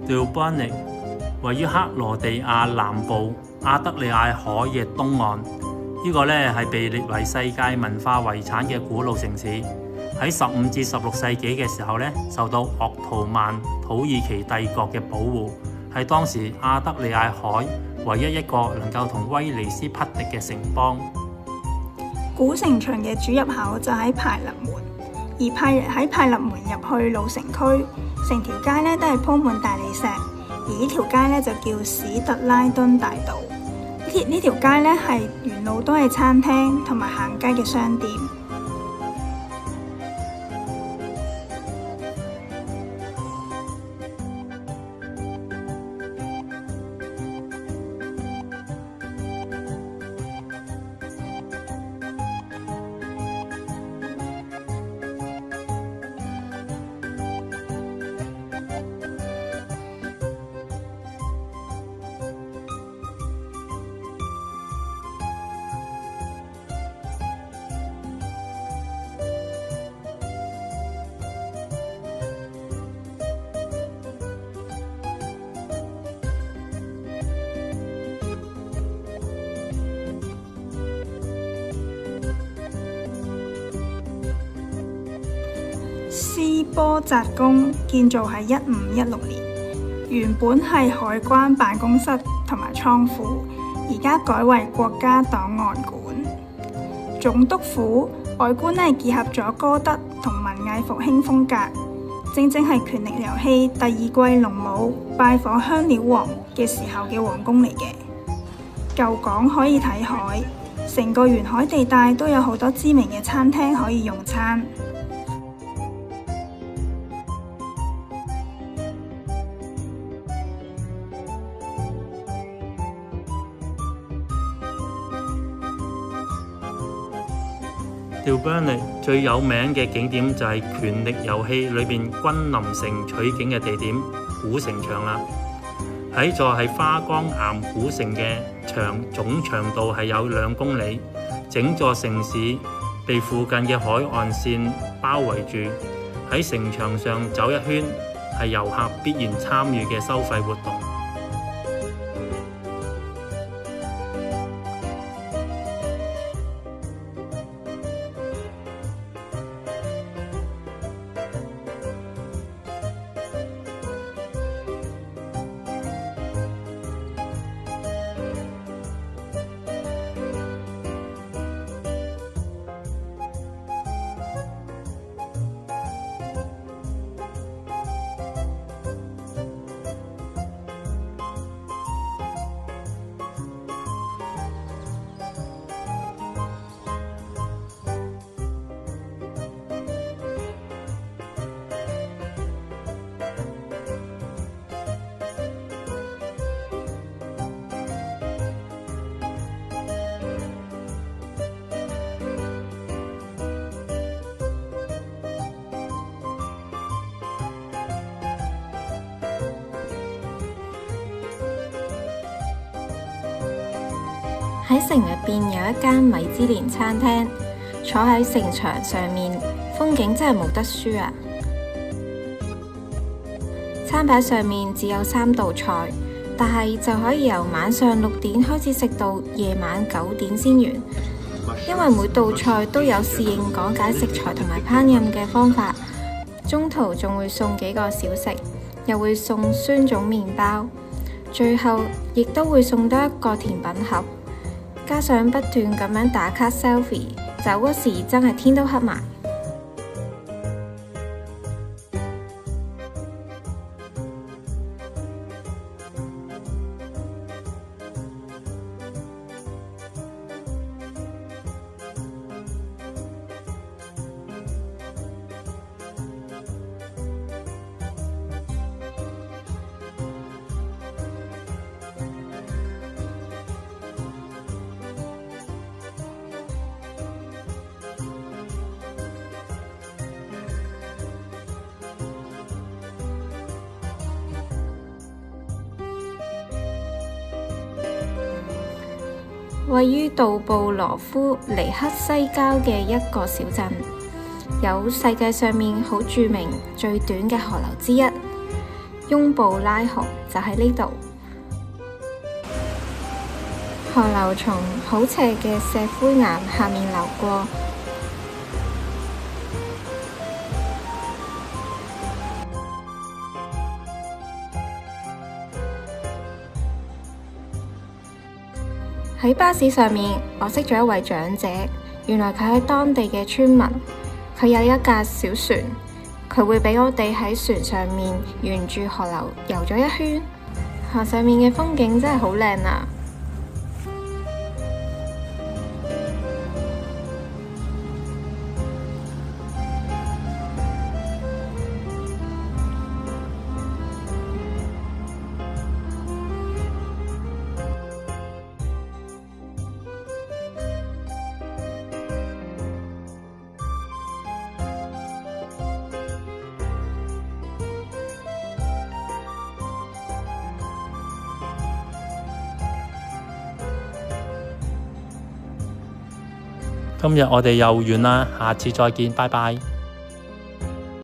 Dubrovnik 位於克羅地亞南部亞得里亞海嘅東岸，呢個呢係被列為世界文化遺產嘅古老城市。喺15至16世紀嘅時候呢，受到鄂圖曼土耳其帝國嘅保護，係當時亞得里亞海唯一一個能夠同威尼斯匹敵嘅城邦。古城牆嘅主入口就喺派勒門，而喺派勒門入去老城區，成條街咧都係鋪滿大理石，而呢條街咧就叫史特拉敦大道。呢條街咧係沿路都係餐廳同埋行街嘅商店。斯波澤宮建造喺1516年，原本係海關辦公室同埋倉庫，而家改為國家檔案館。總督府外觀係結合咗哥德同文藝復興風格，正正係《權力遊戲》第二季龍母拜訪香料王嘅時候嘅皇宮嚟嘅。舊港可以睇海，成個沿海地帶都有好多知名嘅餐廳可以用餐。Dubrovnik 最有名嘅景點就係《權力遊戲》裏邊君臨城取景嘅地點古城牆啦。喺座係花崗岩古城嘅總長度係有2公里，整座城市被附近嘅海岸線包圍住。喺城牆上走一圈係遊客必然參與嘅收費活動。喺城入邊有一間米芝蓮餐廳，坐喺城牆上面，風景真係冇得輸啊！餐牌上面只有3道菜，但係就可以由晚上6點開始食到夜晚9點先完，因為每道菜都有侍應講解食材同埋烹飪嘅方法，中途仲會送幾個小食，又會送酸種麵包，最後亦都會送多一個甜品盒。加上不斷咁樣打卡 selfie， 走嗰時真係天都黑埋。位於杜布羅夫尼克西郊嘅一個小鎮，有世界上面好著名最短嘅河流之一。翁布拉河就喺呢度。河流從好斜嘅石灰岩下面流過，喺巴士上面，我識咗一位長者，原來佢係當地嘅村民，佢有一架小船，佢會俾我哋喺船上面沿住河流游咗一圈，河上面嘅風景真係好靚啊！今日我哋又完啦，下次再見，拜拜。